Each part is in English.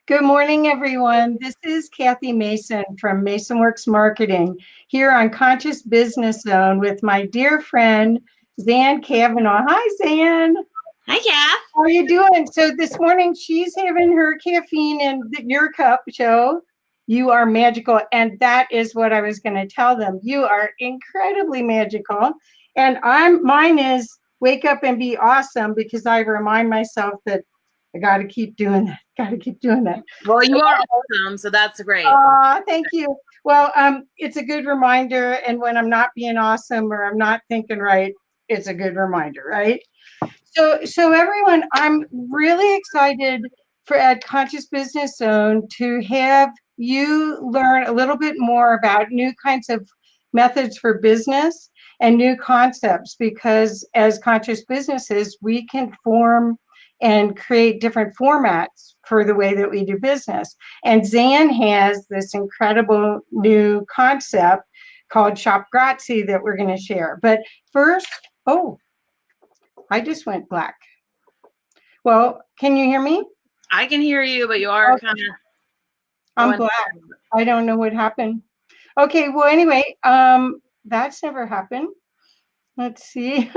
Good morning, everyone. This is Kathy Mason from MasonWorks Marketing here on Conscious Business Zone with my dear friend, Zan Kavanah. Hi, Zan. Hi, Kath. How are you doing? So this morning she's having her caffeine in your cup, Joe. You are magical. And that is what I was going to tell them. You are incredibly magical. And mine is wake up and be awesome because I remind myself that I got to keep doing that. Got to keep doing that. Well, you are awesome, so that's great. Thank you. Well, it's a good reminder. And when I'm not being awesome or I'm not thinking right, it's a good reminder, right? So everyone, I'm really excited at Conscious Business Zone to have you learn a little bit more about new kinds of methods for business and new concepts, because as conscious businesses, we can form and create different formats for the way that we do business. And Zan has this incredible new concept called Shop Grazie that we're going to share. But first, I just went black. Well, can you hear me? I can hear you, but you are kind of... I'm black. I don't know what happened. Okay, well, anyway, that's never happened. Let's see.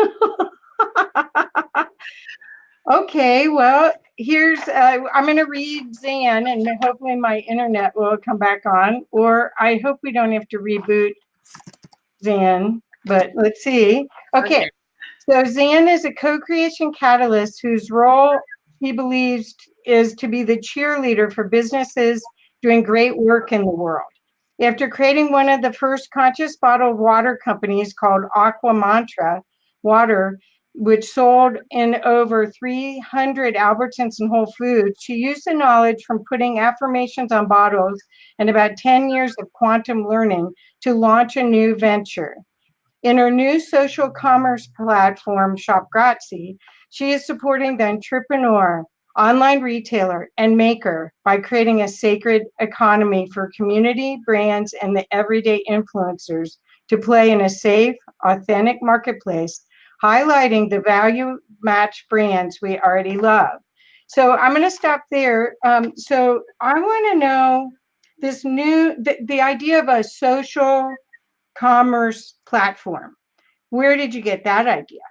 Okay, well, I'm going to read Zan, and hopefully my internet will come back on, or I hope we don't have to reboot Zan, but let's see. Okay. So Zan is a co-creation catalyst whose role he believes is to be the cheerleader for businesses doing great work in the world. After creating one of the first conscious bottled water companies called Aqua Mantra Water, which sold in over 300 Albertsons and Whole Foods, she used the knowledge from putting affirmations on bottles and about 10 years of quantum learning to launch a new venture. In her new social commerce platform, Shop Grazie, she is supporting the entrepreneur, online retailer, and maker by creating a sacred economy for community, brands, and the everyday influencers to play in a safe, authentic marketplace, highlighting the value match brands we already love. So I'm going to stop there. So I want to know the idea of a social commerce platform. Where did you get that idea?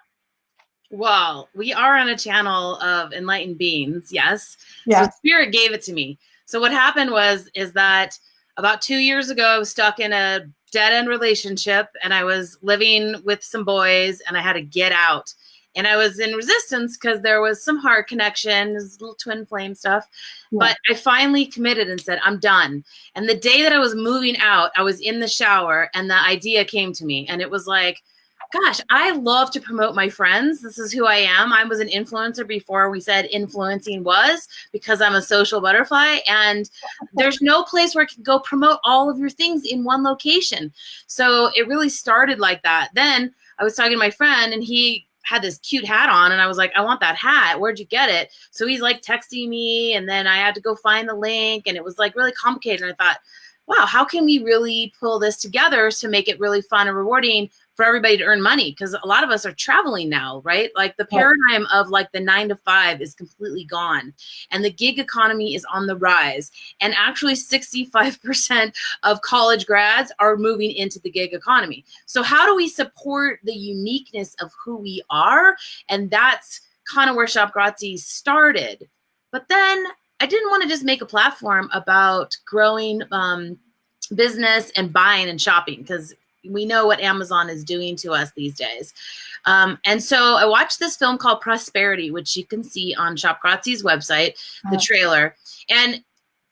Well, we are on a channel of enlightened beings, yes. Yeah. So Spirit gave it to me. So what happened is that about 2 years ago, I was stuck in a dead-end relationship, and I was living with some boys, and I had to get out. And I was in resistance because there was some heart connection, this little twin flame stuff. Yeah. But I finally committed and said, I'm done. And the day that I was moving out, I was in the shower, and the idea came to me. And it was like, gosh, I love to promote my friends. This is who I am. I was an influencer before we said influencing was, because I'm a social butterfly. And there's no place where I can go promote all of your things in one location. So it really started like that. Then I was talking to my friend, and he had this cute hat on, and I was like, I want that hat. Where'd you get it? So he's like texting me, and then I had to go find the link, and it was like really complicated. And I thought, wow, how can we really pull this together to make it really fun and rewarding for everybody to earn money? Because a lot of us are traveling now, right? Like the paradigm of like the 9 to 5 is completely gone, and the gig economy is on the rise. And actually 65% of college grads are moving into the gig economy. So how do we support the uniqueness of who we are? And that's kind of where Shop Grazie started. But then I didn't want to just make a platform about growing business and buying and shopping, because we know what Amazon is doing to us these days. And so I watched this film called Prosperity, which you can see on Shop Grazie's website, the trailer. And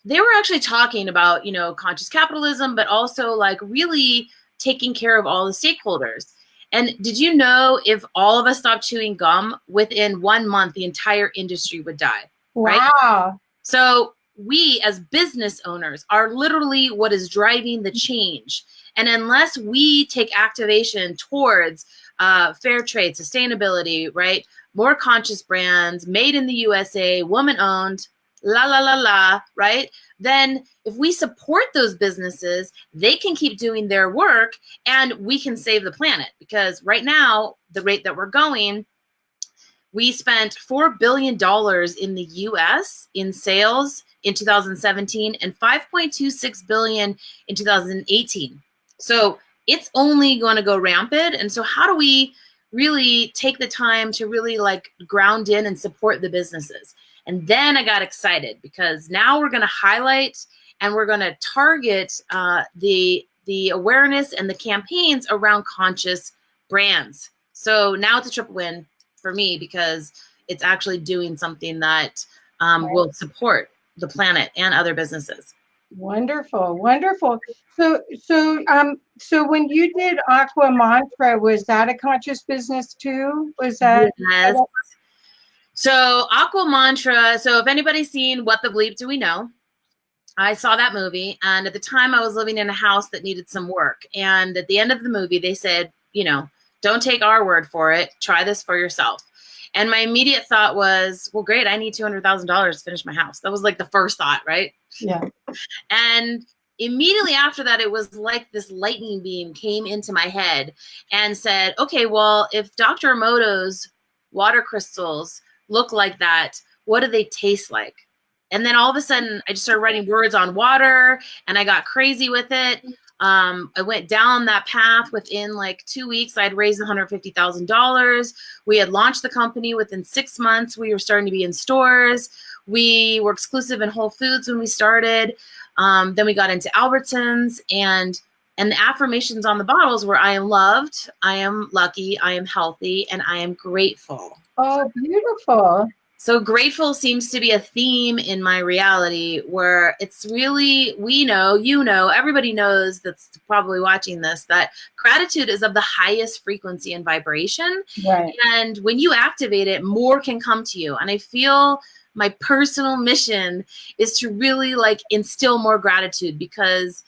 they were actually talking about, conscious capitalism, but also like really taking care of all the stakeholders. And did you know if all of us stopped chewing gum, within 1 month, the entire industry would die? Wow. Right? So we as business owners are literally what is driving the change. And unless we take activation towards fair trade, sustainability, right? More conscious brands, made in the USA, woman-owned, right? Then if we support those businesses, they can keep doing their work, and we can save the planet. Because right now, the rate that we're going, We spent $4 billion in the US in sales in 2017 and 5.26 billion in 2018. So it's only going to go rampant. And so how do we really take the time to really like ground in and support the businesses? And then I got excited because now we're going to highlight and we're going to target the awareness and the campaigns around conscious brands. So now it's a triple win for me because it's actually doing something that will support the planet and other businesses. Wonderful, wonderful. So when you did Aqua Mantra, was that a conscious business too? Was that? Yes. So Aqua Mantra. So if anybody's seen What the Bleep Do We Know? I saw that movie, and at the time I was living in a house that needed some work. And at the end of the movie, they said, you know, don't take our word for it. Try this for yourself. And my immediate thought was, well, great, I need $200,000 to finish my house. That was like the first thought, right? Yeah. And immediately after that, it was like this lightning beam came into my head and said, okay, well, if Dr. Emoto's water crystals look like that, what do they taste like? And then all of a sudden, I just started writing words on water, and I got crazy with it. I went down that path. Within like 2 weeks, I'd raised $150,000. We had launched the company within 6 months. We were starting to be in stores. We were exclusive in Whole Foods when we started. Then we got into Albertsons, and the affirmations on the bottles were, I am loved, I am lucky, I am healthy, and I am grateful. Oh, beautiful. So grateful seems to be a theme in my reality where it's really, we know, you know, everybody knows that's probably watching this, that gratitude is of the highest frequency and vibration. Right. And when you activate it, more can come to you. And I feel my personal mission is to really like instill more gratitude because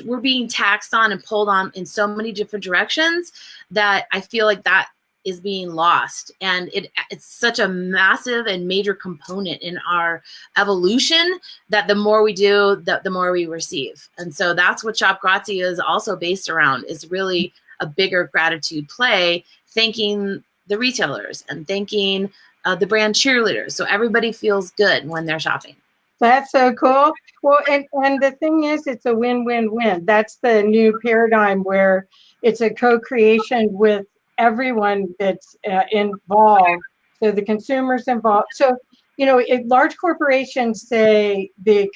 we're being taxed on and pulled on in so many different directions that I feel like that is being lost. And it's such a massive and major component in our evolution that the more we do, the more we receive. And so that's what Shop Grazie is also based around, is really a bigger gratitude play, thanking the retailers and thanking the brand cheerleaders. So everybody feels good when they're shopping. That's so cool. Well, and the thing is, it's a win-win-win. That's the new paradigm where it's a co-creation with everyone that's involved. So the consumers involved. So, you know, if large corporations say you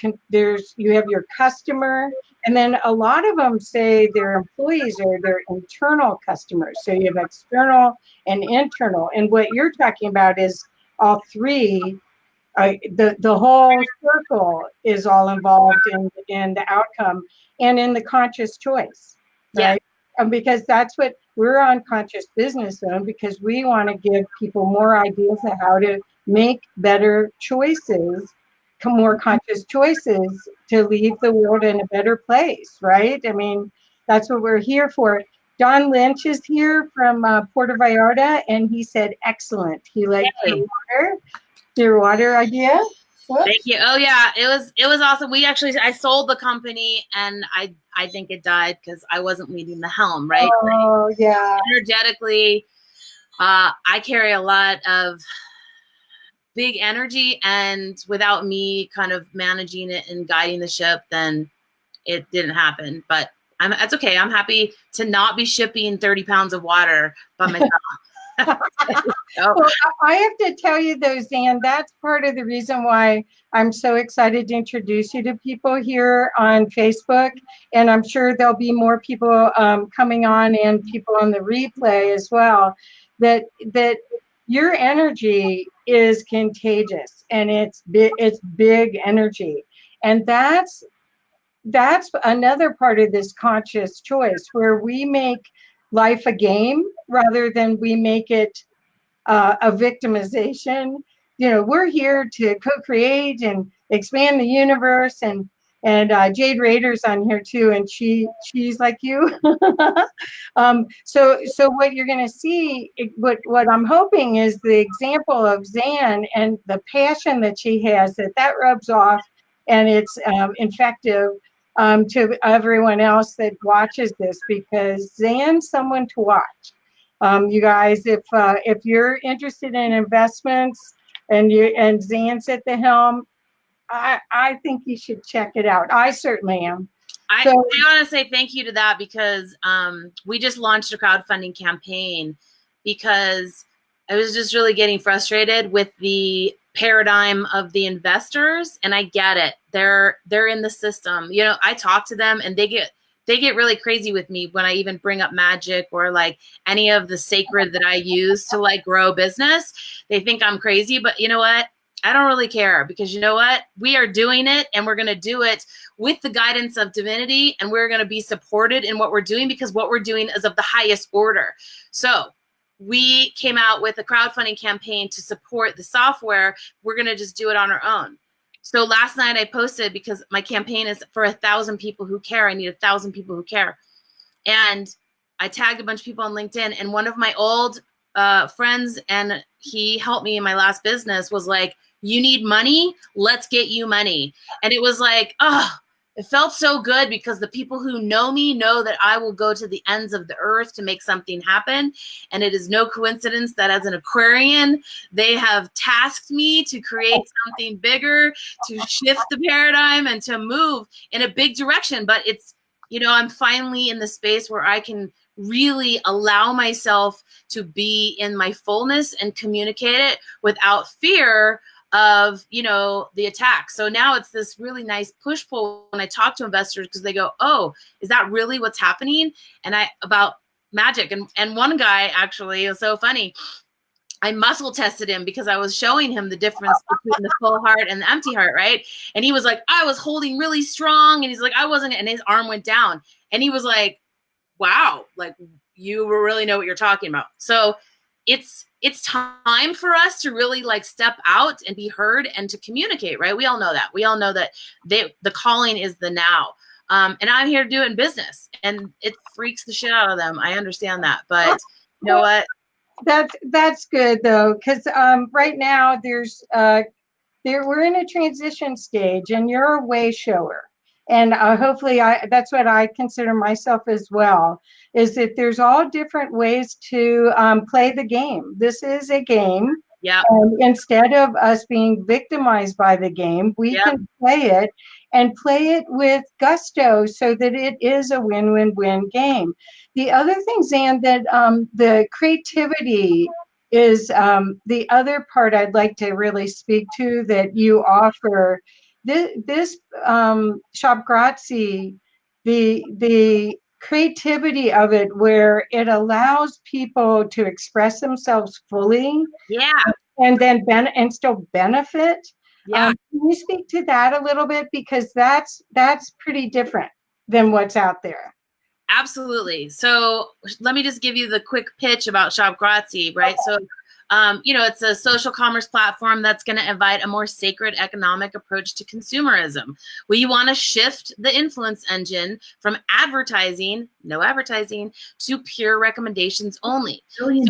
have your customer, and then a lot of them say their employees are their internal customers. So you have external and internal. And what you're talking about is all three. The whole circle is all involved in the outcome and in the conscious choice, right? Yeah. Because that's what we're on Conscious Business Zone, because we want to give people more ideas of how to make better choices, more conscious choices to leave the world in a better place, right? I mean, that's what we're here for. Don Lynch is here from Puerto Vallarta, and he said, excellent. He liked your water idea. Whoops. Thank you. Oh yeah, it was awesome. I sold the company, and I think it died because I wasn't leading the helm, right? Oh yeah. Energetically, I carry a lot of big energy, and without me kind of managing it and guiding the ship, then it didn't happen. But that's okay. I'm happy to not be shipping 30 pounds of water by myself. Well, I have to tell you though, Zan, that's part of the reason why I'm so excited to introduce you to people here on Facebook. And I'm sure there'll be more people coming on and people on the replay as well, that your energy is contagious, and it's big energy. And that's another part of this conscious choice, where we make life a game rather than we make it a victimization. You know, we're here to co-create and expand the universe, and Jade Rader's on here too, and she's like you. So what you're going to see, what I'm hoping is the example of Zan and the passion that she has, that rubs off, and it's effective to everyone else that watches this, because Zan's someone to watch. You guys, if you're interested in investments and Zan's at the helm, I think you should check it out. I certainly am. I want to say thank you to that because we just launched a crowdfunding campaign because I was just really getting frustrated with the paradigm of the investors, and I get it. They're in the system. You know, I talk to them and they get really crazy with me when I even bring up magic or like any of the sacred that I use to like grow business. They think I'm crazy, but you know what? I don't really care because you know what? We are doing it and we're going to do it with the guidance of divinity, and we're going to be supported in what we're doing because what we're doing is of the highest order. So we came out with a crowdfunding campaign to support the software. We're going to just do it on our own. So last night I posted because my campaign is for 1,000 people who care. I need 1,000 people who care. And I tagged a bunch of people on LinkedIn, and one of my old friends, and he helped me in my last business, was like, you need money? Let's get you money. And it was like, oh, it felt so good because the people who know me know that I will go to the ends of the earth to make something happen. And it is no coincidence that as an Aquarian, they have tasked me to create something bigger, to shift the paradigm and to move in a big direction. But it's, you know, I'm finally in the space where I can really allow myself to be in my fullness and communicate it without fear of, you know, the attack. So now it's this really nice push-pull when I talk to investors because they go, oh, is that really what's happening? And about magic. And one guy actually, it was so funny. I muscle tested him because I was showing him the difference between the full heart and the empty heart, right? And he was like, I was holding really strong. And he's like, I wasn't. And his arm went down. And he was like, wow, like you really know what you're talking about. So it's time for us to really like step out and be heard and to communicate, right? We all know that. We all know that the calling is the now. And I'm here to do it in business, and it freaks the shit out of them. I understand that, but you know what? That's good though, because right now we're in a transition stage, and you're a way shower. And hopefully that's what I consider myself as well, is that there's all different ways to play the game. This is a game. Yeah. Instead of us being victimized by the game, we can play it and play it with gusto so that it is a win-win-win game. The other thing, Zan, that the creativity is the other part I'd like to really speak to that you offer. This Shop Grazie, the creativity of it, where it allows people to express themselves fully, and then still benefit. Can you speak to that a little bit, because that's pretty different than what's out there? Absolutely. So let me just give you the quick pitch about Shop Grazie, right? So you know, it's a social commerce platform that's going to invite a more sacred economic approach to consumerism. We want to shift the influence engine from advertising, no advertising, to pure recommendations only. $1 billion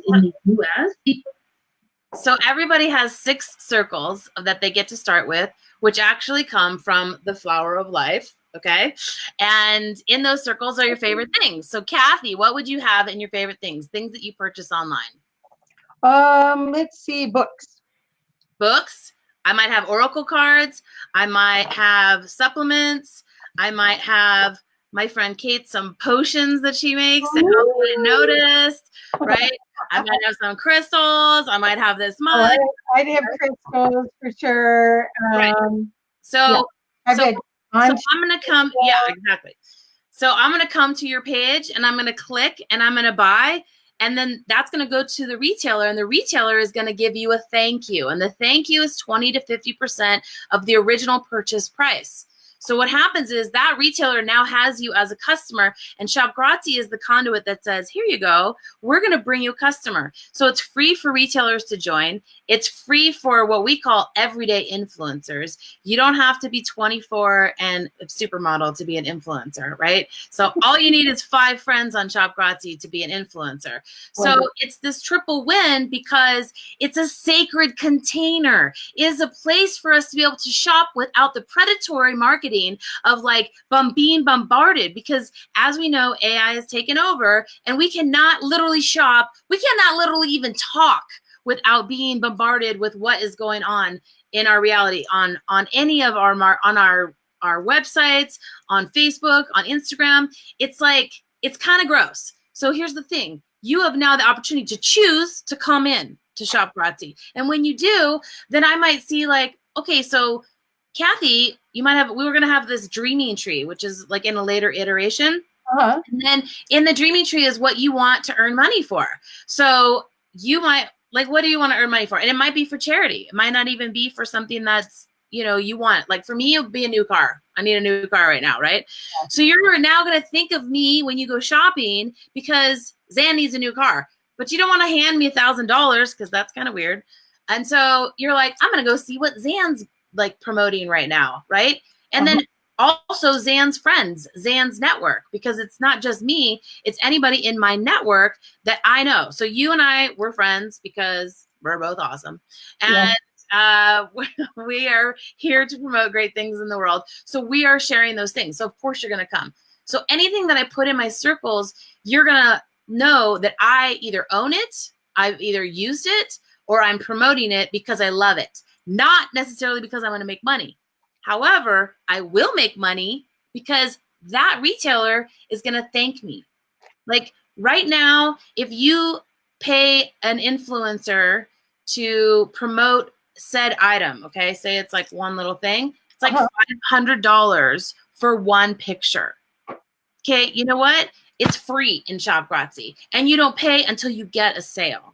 in the US? So everybody has 6 circles that they get to start with, which actually come from the flower of life. Okay. And in those circles are your favorite things. So Kathy, what would you have in your favorite things that you purchase online? Let's see, books. Books. I might have oracle cards. I might have supplements. I might have my friend Kate some potions that she makes that nobody noticed, right? I might have some crystals. I might have this mug. I'd have crystals for sure. Right. So I'm gonna come. Yeah, exactly. So I'm gonna come to your page and I'm gonna click and I'm gonna buy. And then that's going to go to the retailer, and the retailer is going to give you a thank you. And the thank you is 20 to 50% of the original purchase price. So what happens is that retailer now has you as a customer, and Shop Grazie is the conduit that says, here you go, we're going to bring you a customer. So it's free for retailers to join. It's free for what we call everyday influencers. You don't have to be 24 and a supermodel to be an influencer, right? So all you need is 5 friends on Shop Grazie to be an influencer. So it's this triple win because it's a sacred container. It is a place for us to be able to shop without the predatory marketing marketing of like being bombarded, because as we know, AI has taken over and we cannot literally shop. We cannot literally even talk without being bombarded with what is going on in our reality on any of our websites, on Facebook, on Instagram. It's like, it's kind of gross. So here's the thing. You have now the opportunity to choose to come in to Shop Grazie. And when you do, then I might see like, okay, so Kathy, we were going to have this dreaming tree, which is like in a later iteration. Uh-huh. And then in the dreaming tree is what you want to earn money for. So you might, like, what do you want to earn money for? And it might be for charity. It might not even be for something that's, you know, you want. Like for me, it would be a new car. I need a new car right now, right? Yeah. So you're now going to think of me when you go shopping because Zan needs a new car. But you don't want to hand me $1,000 because that's kind of weird. And so you're like, I'm going to go see what Zan's like promoting right now, right? And then also Zan's friends, Zan's network, because it's not just me, it's anybody in my network that I know. So you and I, we're friends because we're both awesome. And we are here to promote great things in the world. So we are sharing those things. So of course you're going to come. So anything that I put in my circles, you're going to know that I either own it, I've either used it, or I'm promoting it because I love it. Not necessarily because I want to make money. However, I will make money because that retailer is going to thank me. Like right now, if you pay an influencer to promote said item, okay, say it's like one little thing, it's like $500 for one picture. Okay, you know what? It's free in Shop Grazie, and you don't pay until you get a sale.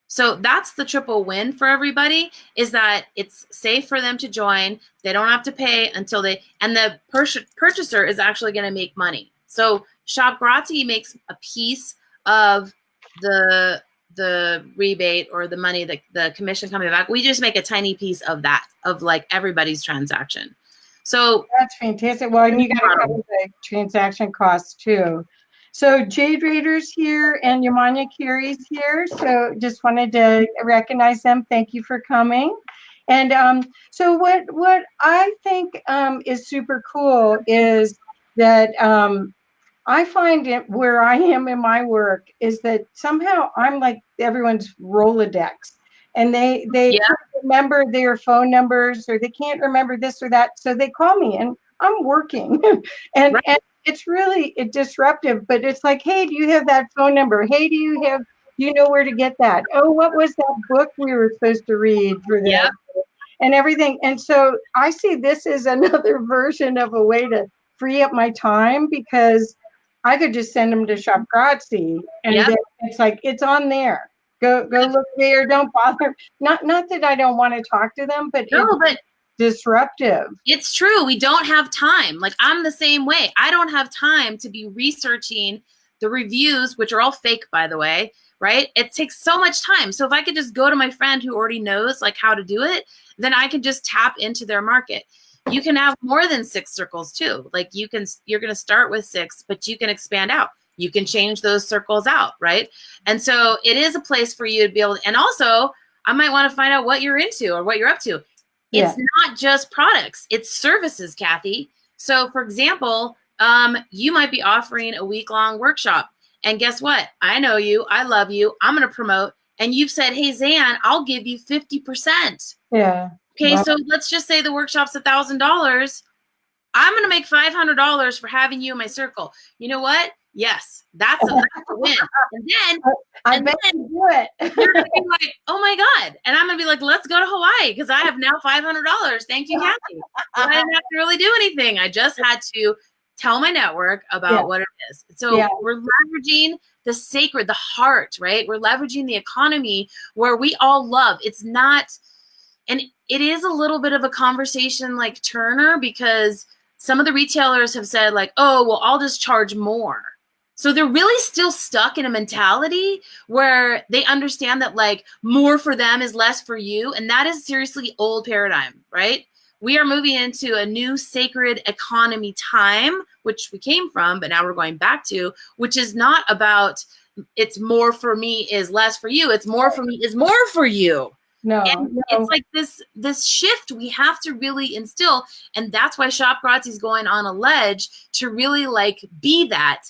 So that's the triple win for everybody, is that it's safe for them to join. They don't have to pay until and the purchaser is actually going to make money. So Shop Grazie makes a piece of the rebate or the money, the commission coming back. We just make a tiny piece of that, of like everybody's transaction. So that's fantastic. Well, and you got to cover the transaction costs too. So Jade Rader's here and Yamanya Carey's here. So just wanted to recognize them. Thank you for coming. And so what I think is super cool is that I find it where I am in my work is that somehow I'm like everyone's Rolodex, and they can't remember their phone numbers, or they can't remember this or that. So they call me and I'm working and it's really disruptive, but it's like, hey, do you have that phone number? Hey, do you know where to get that? Oh, what was that book we were supposed to read for that? And everything. And so I see this as another version of a way to free up my time, because I could just send them to Shop Grazie, and then it's like, it's on there. Go look there. Don't bother. Not that I don't want to talk to them, but it's disruptive. It's true. We don't have time. Like I'm the same way. I don't have time to be researching the reviews, which are all fake, by the way, right? It takes so much time. So if I could just go to my friend who already knows like how to do it, then I can just tap into their market. You can have more than 6 circles too. Like you're going to start with 6, but you can expand out. You can change those circles out, right? And so it is a place for you to be able to, and also I might want to find out what you're into or what you're up to. It's not just products, it's services, Kathy. So for example, you might be offering a week-long workshop, and guess what? I know you, I love you, I'm going to promote, and you've said, hey, Zan, I'll give you 50%. Yeah. Okay, so let's just say the workshop's $1,000. I'm going to make $500 for having you in my circle. You know what? Yes, that's a win. And then I bet you do it. You're gonna be like, oh my God. And I'm gonna be like, let's go to Hawaii because I have now $500. Thank you, Kathy. I didn't have to really do anything. I just had to tell my network about what it is. So we're leveraging the sacred, the heart, right? We're leveraging the economy where we all love. It's not, and it is a little bit of a conversation like Turner, because some of the retailers have said like, oh, well, I'll just charge more. So they're really still stuck in a mentality where they understand that like more for them is less for you. And that is seriously old paradigm, right? We are moving into a new sacred economy time, which we came from, but now we're going back to, which is not about it's more for me is less for you. It's more for me is more for you. no, And no. it's like this shift we have to really instill, and that's why Shop Grazie's going on a ledge to really like be that.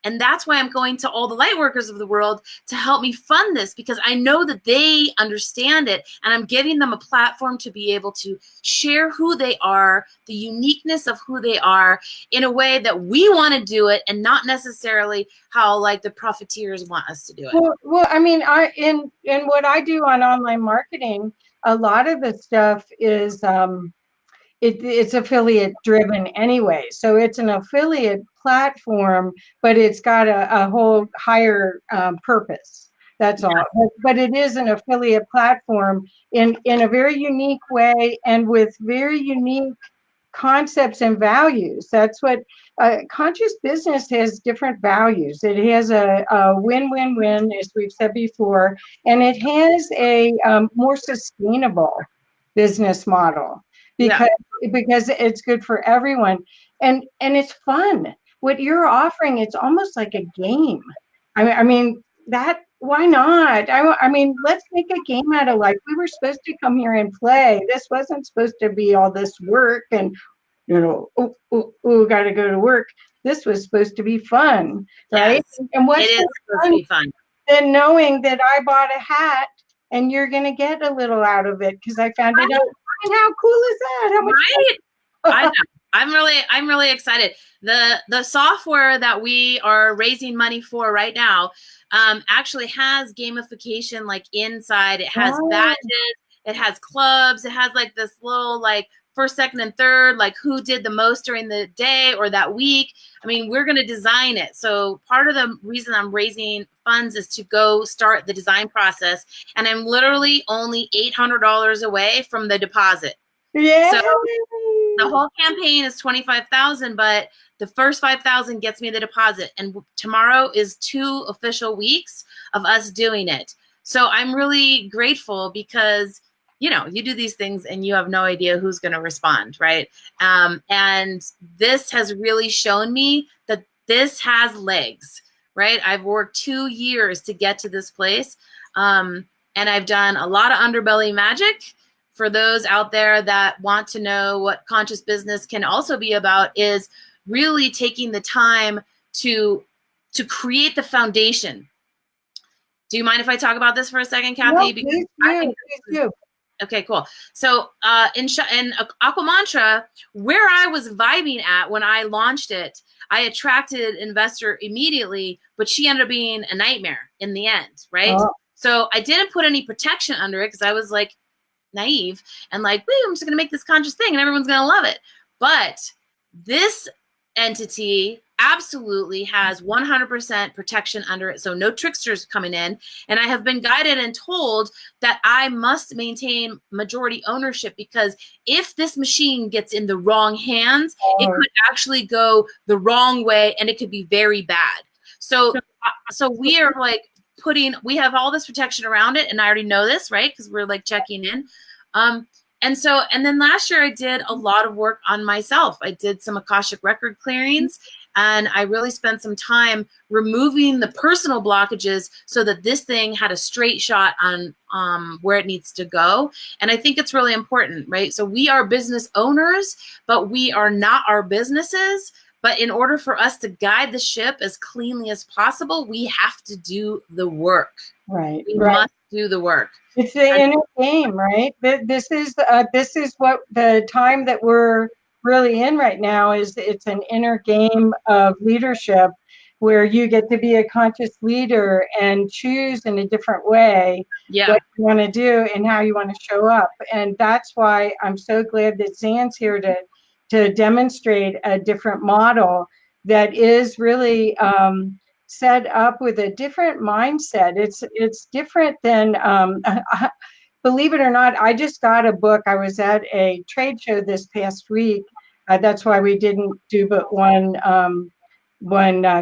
And that's why I'm going to all the light workers of the world to help me fund this, because I know that they understand it, and I'm giving them a platform to be able to share who they are, the uniqueness of who they are, in a way that we want to do it, and not necessarily how like the profiteers want us to do it. Well, I mean, in what I do on online marketing, a lot of the stuff is it's affiliate driven anyway. So it's an affiliate platform, but it's got a whole higher purpose. That's all. But it is an affiliate platform in a very unique way and with very unique concepts and values. That's what conscious business has, different values. It has a win-win-win, as we've said before, and it has a more sustainable business model because it's good for everyone, and it's fun. What you're offering, it's almost like a game. I mean that. Why not? I mean, let's make a game out of life. We were supposed to come here and play. This wasn't supposed to be all this work and, got to go to work. This was supposed to be fun, right? Yes, and what's it is supposed to be fun. Then knowing that I bought a hat and you're going to get a little out of it because I found it out. And how cool is that? How much I know. I'm really excited. The software that we are raising money for right now actually has gamification like inside. It has badges, it has clubs, it has like this little like first, second, and third, like who did the most during the day or that week. I mean, we're going to design it. So part of the reason I'm raising funds is to go start the design process. And I'm literally only $800 away from the deposit. Yeah. So the whole campaign is $25,000, but the first 5,000 gets me the deposit. And tomorrow is 2 official weeks of us doing it. So I'm really grateful because, you do these things and you have no idea who's going to respond, right? And this has really shown me that this has legs, right? I've worked 2 years to get to this place. And I've done a lot of underbelly magic. For those out there that want to know what conscious business can also be about, is really taking the time to create the foundation. Do you mind if I talk about this for a second, Kathy? No, please do. Okay, cool. So in Aqua Mantra, where I was vibing at when I launched it, I attracted investor immediately, but she ended up being a nightmare in the end, right? Oh. So I didn't put any protection under it because I was like naive and like, woo, I'm just going to make this conscious thing and everyone's going to love it. But this entity absolutely has 100% protection under it. So no tricksters coming in. And I have been guided and told that I must maintain majority ownership, because if this machine gets in the wrong hands, it could actually go the wrong way and it could be very bad. So we are like we have all this protection around it. And I already know this, right? Because we're like checking in. And then last year I did a lot of work on myself. I did some Akashic record clearings, and I really spent some time removing the personal blockages so that this thing had a straight shot on where it needs to go. And I think it's really important, right? So we are business owners, but we are not our businesses. But in order for us to guide the ship as cleanly as possible, we have to do the work. Right. We must do the work. It's the inner game, right? This is what the time that we're really in right now is. It's an inner game of leadership where you get to be a conscious leader and choose in a different way what you want to do and how you want to show up. And that's why I'm so glad that Zan's here to demonstrate a different model that is really set up with a different mindset. It's different than, believe it or not, I just got a book. I was at a trade show this past week. That's why we didn't do but one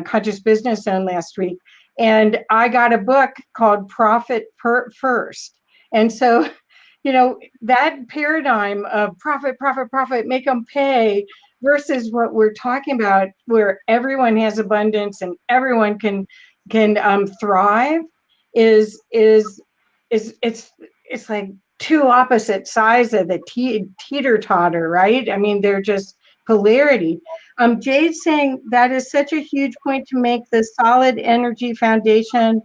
Conscious Business Zone last week. And I got a book called Profit First. And so, that paradigm of profit, make them pay, versus what we're talking about, where everyone has abundance and everyone can thrive, is it's like two opposite sides of the teeter-totter, right? I mean, they're just polarity. Jade's saying that is such a huge point to make, the solid energy foundation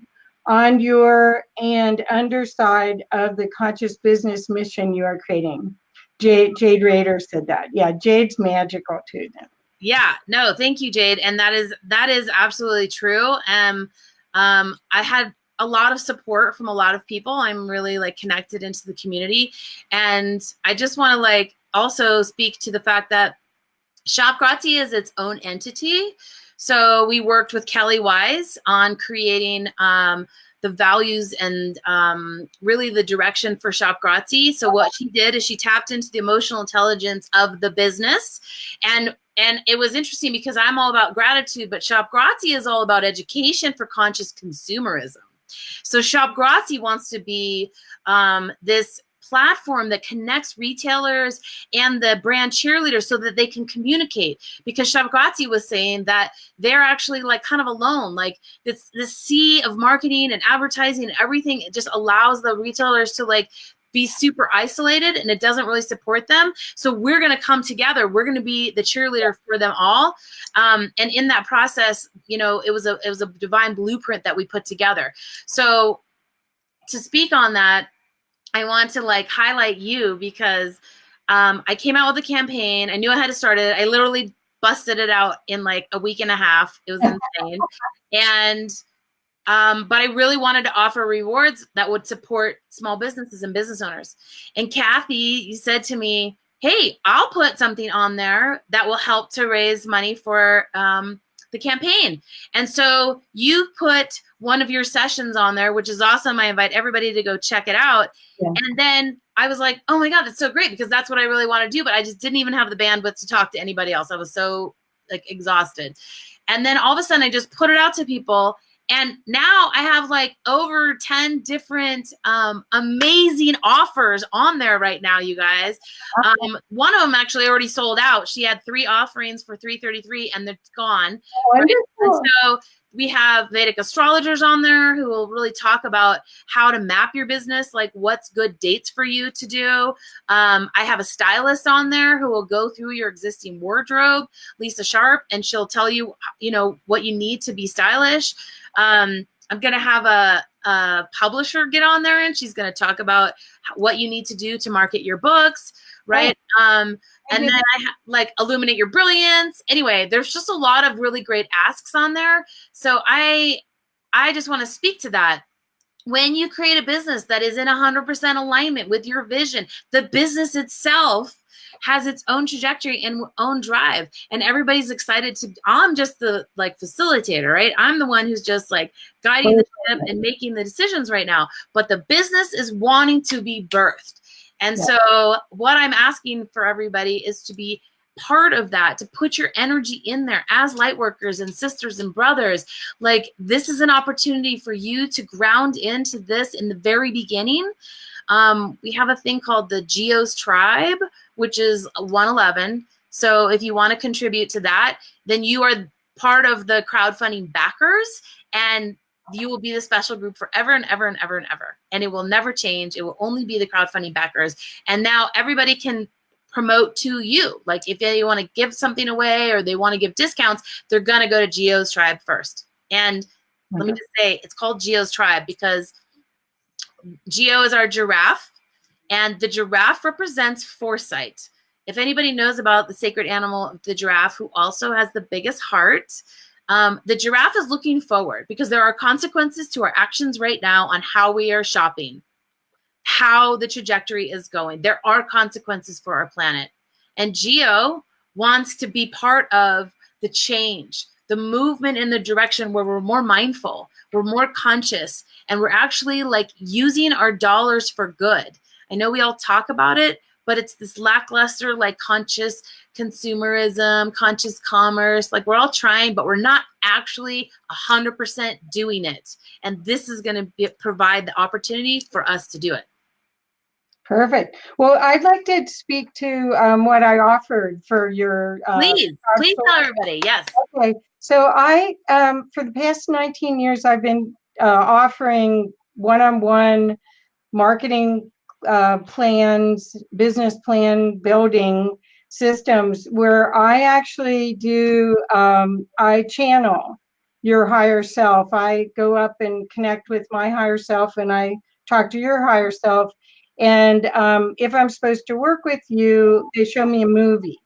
on your and underside of the conscious business mission you are creating. Jade Rader said that. Yeah, Jade's magical too. Yeah, no, thank you, Jade. And that is absolutely true. I had a lot of support from a lot of people. I'm really like connected into the community. And I just want to like also speak to the fact that Shop Grazie is its own entity. So we worked with Kelly Wise on creating the values and really the direction for Shop Grazie. So what she did is she tapped into the emotional intelligence of the business. And it was interesting because I'm all about gratitude, but Shop Grazie is all about education for conscious consumerism. So Shop Grazie wants to be this platform that connects retailers and the brand cheerleaders so that they can communicate, because Shop Grazie was saying that they're actually like kind of alone, like this sea of marketing and advertising and everything. It just allows the retailers to like be super isolated, and it doesn't really support them. So we're going to come together. We're going to be the cheerleader for them all. And in that process, you know, it was a divine blueprint that we put together. So to speak on that, I want to like highlight you because I came out with a campaign. I knew I had to start it. I literally busted it out in like a week and a half. It was insane. And but I really wanted to offer rewards that would support small businesses and business owners. And Kathy, you said to me, hey, I'll put something on there that will help to raise money for the campaign. And so you put one of your sessions on there, which is awesome. I invite everybody to go check it out. Yeah. And then I was like, oh my God, that's so great, because that's what I really want to do. But I just didn't even have the bandwidth to talk to anybody else. I was so like exhausted. And then all of a sudden I just put it out to people. And now I have like over 10 different amazing offers on there right now, you guys. One of them actually already sold out. She had 3 offerings for $333 and it's gone. Right? And so we have Vedic astrologers on there who will really talk about how to map your business, like what's good dates for you to do. I have a stylist on there who will go through your existing wardrobe, Lisa Sharp, and she'll tell you, you know, what you need to be stylish. I'm going to have a publisher get on there, and she's going to talk about what you need to do to market your books, right? And then like illuminate your brilliance. Anyway, there's just a lot of really great asks on there. So I just want to speak to that. When you create a business that is in 100% alignment with your vision, the business itself has its own trajectory and own drive, and everybody's excited to, I'm just the like facilitator, right? I'm the one who's just like guiding the ship and making the decisions right now, but the business is wanting to be birthed. And so what I'm asking for everybody is to be part of that, to put your energy in there as light workers and sisters and brothers. Like, this is an opportunity for you to ground into this in the very beginning. We have a thing called the Geo's Tribe, which is 111. So if you want to contribute to that, then you are part of the crowdfunding backers, and you will be the special group forever and ever and ever and ever. And it will never change. It will only be the crowdfunding backers. And now everybody can promote to you. Like if they want to give something away or they want to give discounts, they're going to go to Geo's Tribe first. And let me just say, it's called Geo's Tribe because Geo is our giraffe, and the giraffe represents foresight. If anybody knows about the sacred animal, the giraffe, who also has the biggest heart, the giraffe is looking forward because there are consequences to our actions right now on how we are shopping, how the trajectory is going. There are consequences for our planet. And Geo wants to be part of the change, the movement in the direction where we're more mindful, we're more conscious, and we're actually like using our dollars for good. I know we all talk about it, but it's this lackluster, like conscious consumerism, conscious commerce. Like we're all trying, but we're not actually 100% doing it. And this is going to provide the opportunity for us to do it. Perfect. Well, I'd like to speak to what I offered for your. Please tell everybody. Yes. Okay. So I, for the past 19 years, I've been offering one-on-one marketing plans, business plan building systems where I actually do, I channel your higher self. I go up and connect with my higher self and I talk to your higher self. And if I'm supposed to work with you, they show me a movie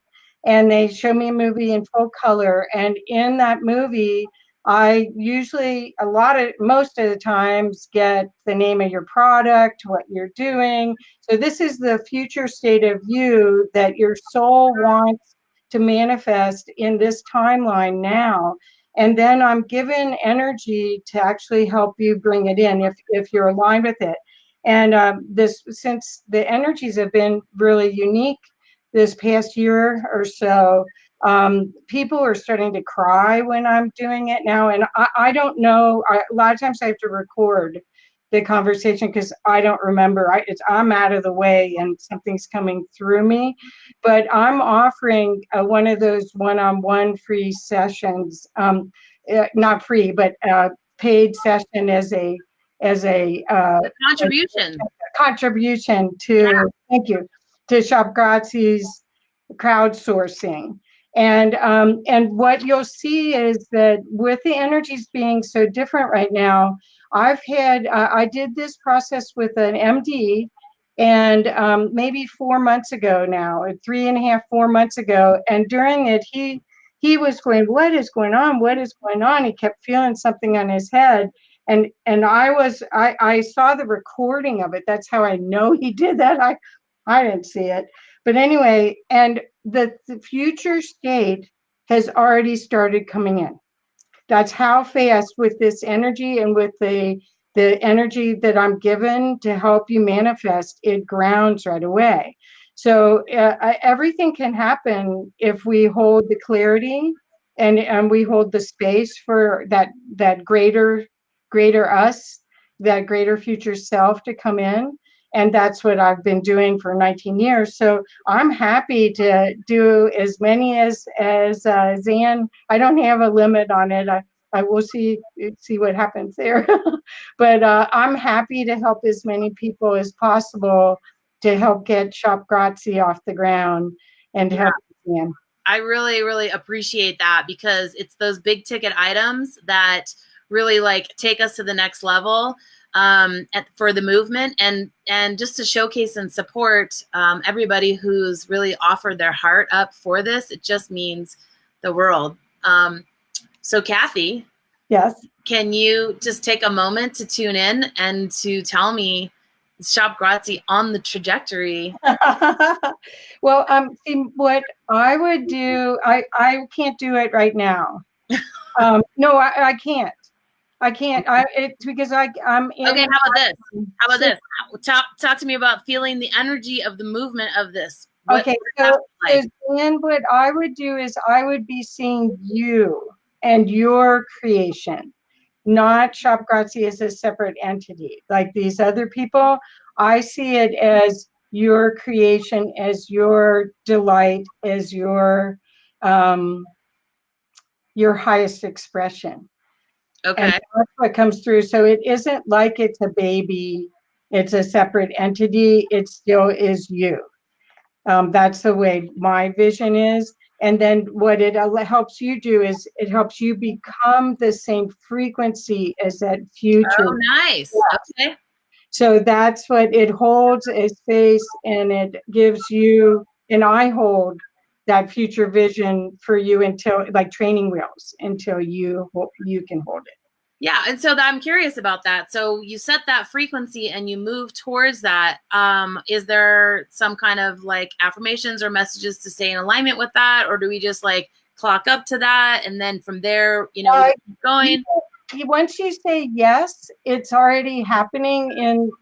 and they show me a movie in full color. And in that movie, I usually, most of the times, get the name of your product, what you're doing. So this is the future state of you that your soul wants to manifest in this timeline now. And then I'm given energy to actually help you bring it in if you're aligned with it. And since the energies have been really unique this past year or so, people are starting to cry when I'm doing it now. And I don't know, a lot of times I have to record the conversation because I don't remember. I'm out of the way and something's coming through me. But I'm offering one of those one-on-one free sessions, not free, but paid session as a contribution. Contribution to, thank you, to Shop Grazie's crowdsourcing. And what you'll see is that with the energies being so different right now, I did this process with an MD and maybe 4 months ago now, 3.5, 4 months ago. And during it, he was going, what is going on? What is going on? He kept feeling something on his head. And I saw the recording of it. That's how I know he did that. I didn't see it. But anyway, and the future state has already started coming in. That's how fast with this energy and with the energy that I'm given to help you manifest, it grounds right away. So everything can happen if we hold the clarity and we hold the space for that greater us, that greater future self to come in. And that's what I've been doing for 19 years. So I'm happy to do as many as Zan. I don't have a limit on it. I will see what happens there. But I'm happy to help as many people as possible to help get Shop Grazie off the ground and to help Zan. I really, really appreciate that because it's those big ticket items that really like take us to the next level. For the movement and just to showcase and support everybody who's really offered their heart up for this. It just means the world. So Kathy, yes, can you just take a moment to tune in and to tell me Shop Grazie on the trajectory? Well, see, what I would do, I can't do it right now. No, I can't. I can't. It's because I'm in. Okay, how about this? How about this? Talk to me about feeling the energy of the movement of this. Okay, so then what I would do is I would be seeing you and your creation, not Shop Grazie as a separate entity. Like these other people, I see it as your creation, as your delight, as your highest expression. Okay. And that's what comes through. So it isn't like it's a baby, it's a separate entity. It still is you. That's the way my vision is. And then what it helps you do is it helps you become the same frequency as that future. Oh, nice. Okay. So that's what it holds a space, and it gives you, and I hold that future vision for you until, like training wheels, until you can hold it. Yeah, and so I'm curious about that. So you set that frequency and you move towards that. Is there some kind of like affirmations or messages to stay in alignment with that, or do we just like clock up to that and then from there, we keep going? Once you say yes, it's already happening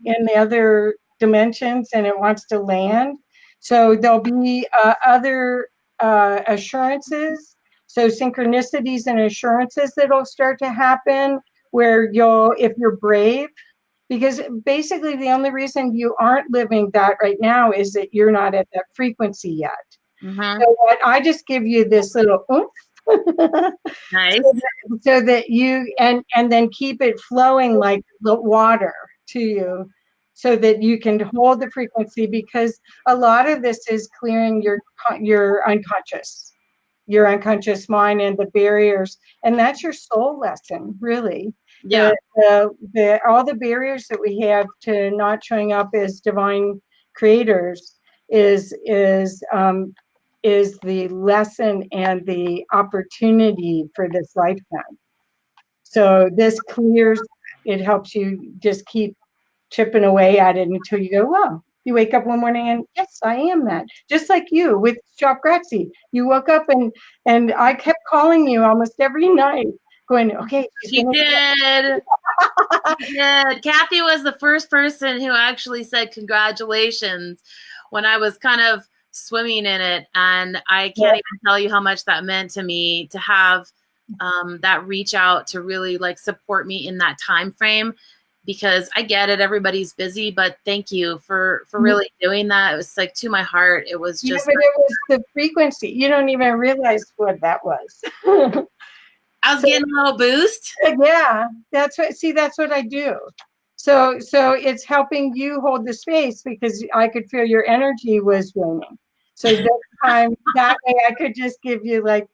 in the other dimensions, and it wants to land. So there'll be other assurances. So synchronicities and assurances that'll start to happen where if you're brave, because basically the only reason you aren't living that right now is that you're not at that frequency yet. Mm-hmm. So I just give you this little oomph. Nice. So that you, and then keep it flowing like the water to you so that you can hold the frequency, because a lot of this is clearing your unconscious mind and the barriers, and that's your soul lesson, really. Yeah. All the barriers that we have to not showing up as divine creators is the lesson and the opportunity for this lifetime. So this clears, it helps you just keep chipping away at it until you go, wow. You wake up one morning and yes, I am that. Just like you with Shop Grazie. You woke up and I kept calling you almost every night, going, okay. She did. She did. Kathy was the first person who actually said congratulations when I was kind of swimming in it, and I can't even tell you how much that meant to me to have that reach out to really like support me in that time frame, because I get it, everybody's busy, but thank you for really doing that. It was like to my heart. It was just but it was the frequency. You don't even realize what that was. I was getting a little boost. Yeah, that's what I do. So it's helping you hold the space, because I could feel your energy was waning. So this time, that way I could just give you like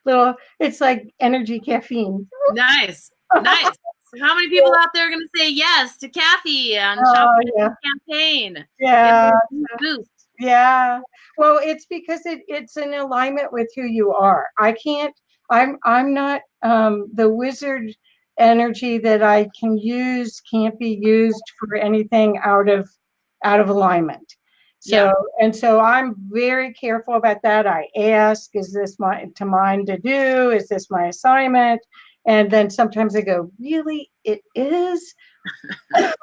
little, it's like energy caffeine. Nice. Nice. How many people out there are going to say yes to Kathy on Shop campaign? Yeah. Boost. Yeah. Well, it's because it's in alignment with who you are. I'm not the wizard energy that I can use can't be used for anything out of alignment. So so I'm very careful about that. I ask, is this mine to do? Is this my assignment? And then sometimes I go, really, it is? Are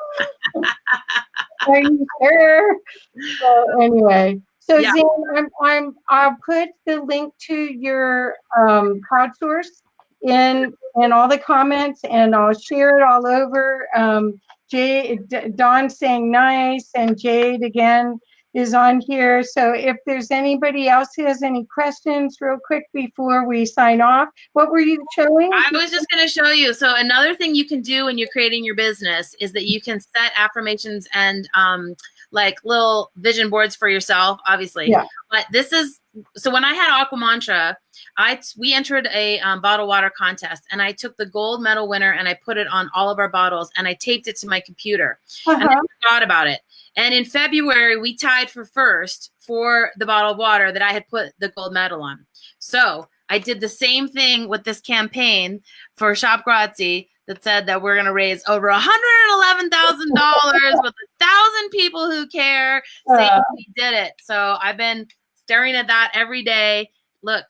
you sure? So anyway, so Zan, I'll put the link to your crowdsource in all the comments, and I'll share it all over. Dawn's saying nice, and Jade again is on here. So if there's anybody else who has any questions real quick before we sign off, what were you showing? I was just going to show you. So another thing you can do when you're creating your business is that you can set affirmations and like little vision boards for yourself, obviously. Yeah. But this is, so when I had Aqua Mantra, we entered a bottled water contest, and I took the gold medal winner and I put it on all of our bottles, and I taped it to my computer. And I forgot about it. And in February, we tied for first for the bottled water that I had put the gold medal on. So I did the same thing with this campaign for Shop Grazie that said that we're going to raise over $111,000 with 1,000 people who care saying we did it. So I've been staring at that every day. Look,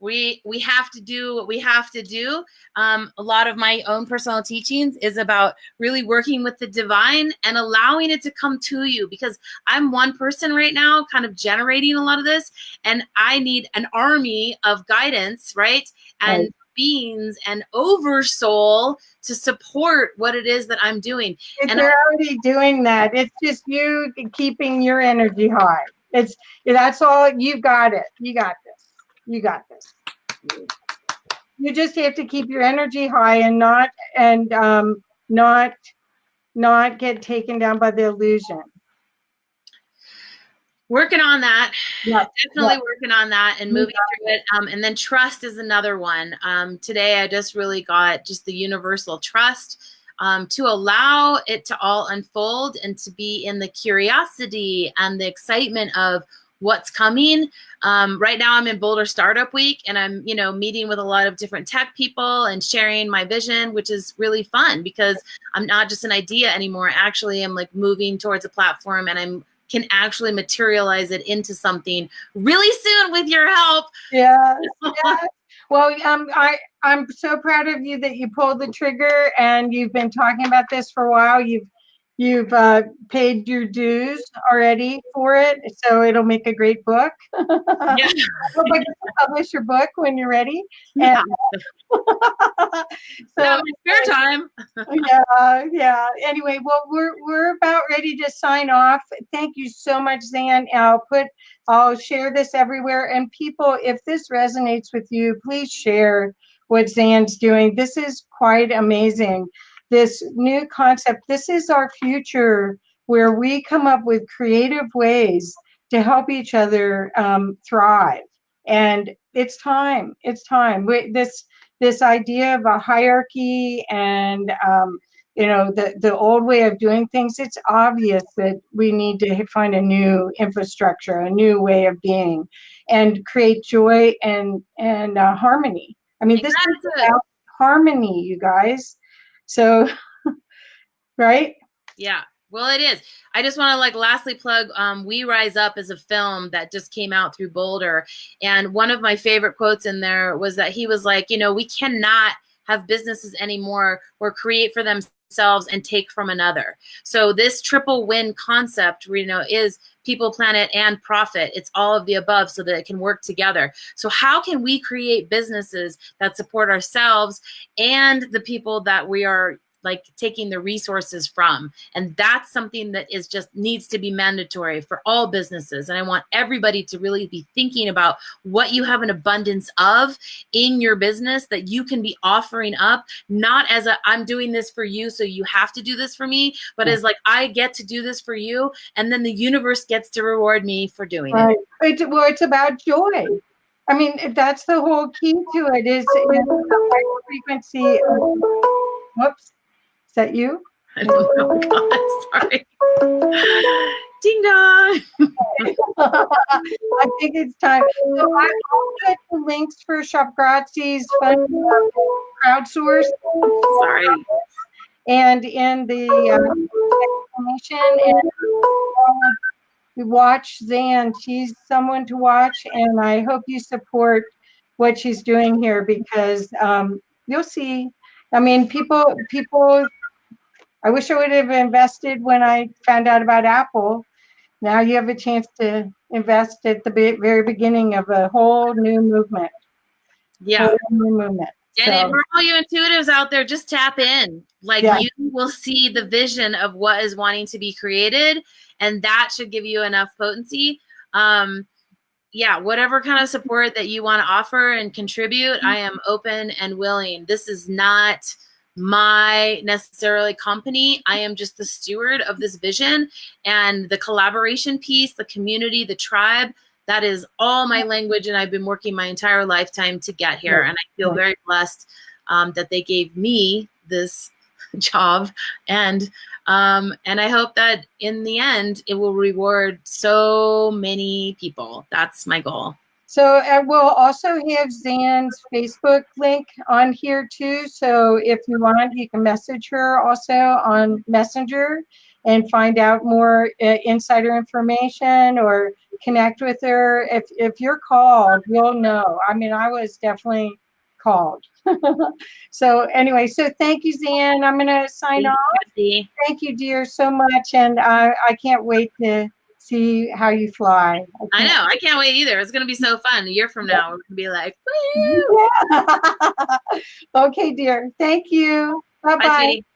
we have to do what we have to do. A lot of my own personal teachings is about really working with the divine and allowing it to come to you, because I'm one person right now kind of generating a lot of this, and I need an army of guidance, right? And beings and oversoul to support what it is that I'm doing. And they're already doing that. It's just you keeping your energy high. That's all. You got it. You got this. You got this. You just have to keep your energy high and not get taken down by the illusion. Working on that. Definitely working on that and moving through it. And then trust is another one. Today I just really got just the universal trust to allow it to all unfold and to be in the curiosity and the excitement of what's coming. Right now I'm in Boulder Startup Week, and I'm, meeting with a lot of different tech people and sharing my vision, which is really fun because I'm not just an idea anymore. Actually, I'm like moving towards a platform, and can actually materialize it into something really soon with your help. Yeah. Well, I'm so proud of you that you pulled the trigger, and you've been talking about this for a while. You've paid your dues already for it, so it'll make a great book. Yeah. I'll publish your book when you're ready. Yeah. So spare time. Yeah. Anyway, well, we're about ready to sign off. Thank you so much, Zan. I'll share this everywhere. And people, if this resonates with you, please share what Zan's doing. This is quite amazing. This new concept, this is our future where we come up with creative ways to help each other thrive. And it's time. It's time. This idea of a hierarchy and the old way of doing things. It's obvious that we need to find a new infrastructure, a new way of being, and create joy and harmony. I mean, this is about harmony, you guys. So, right? Yeah. Well, it is. I just want to lastly plug We Rise Up as a film that just came out through Boulder. And one of my favorite quotes in there was that he was like, we cannot have businesses anymore or create for themselves and take from another. So this triple win concept, is people, planet, and profit. It's all of the above so that it can work together. So how can we create businesses that support ourselves and the people that we are taking the resources from? And that's something that is just needs to be mandatory for all businesses. And I want everybody to really be thinking about what you have an abundance of in your business that you can be offering up, not as I'm doing this for you, so you have to do this for me, but as I get to do this for you, and then the universe gets to reward me for doing it. It's about joy. I mean, that's the whole key to it is the high frequency of, whoops. Is that you? I don't know. God, sorry. Ding dong. I think it's time. So I'll put the links for Shop Grazi's fund crowdsource. Sorry. And in the explanation, and watch Zan. She's someone to watch, and I hope you support what she's doing here because you'll see. I mean, people. I wish I would have invested when I found out about Apple. Now you have a chance to invest at the very beginning of a whole new movement. Yeah. Whole new movement. And for all you intuitives out there, just tap in. You will see the vision of what is wanting to be created, and that should give you enough potency. Whatever kind of support that you want to offer and contribute, I am open and willing. This is not my necessarily company. I am just the steward of this vision, and the collaboration piece, the community, the tribe, that is all my language. And I've been working my entire lifetime to get here. And I feel very blessed that they gave me this job. And I hope that in the end, it will reward so many people. That's my goal. So we'll also have Zan's Facebook link on here too. So if you want, you can message her also on Messenger and find out more insider information or connect with her. If you're called, you'll know. I mean, I was definitely called. So anyway, so thank you, Zan. I'm going to sign off. Thank you, dear, so much. And I can't wait to see how you fly. I know. I can't wait either. It's going to be so fun. A year from now, we're going to be like, woo! Yeah. Okay, dear. Thank you. Bye-bye. Bye, sweetie.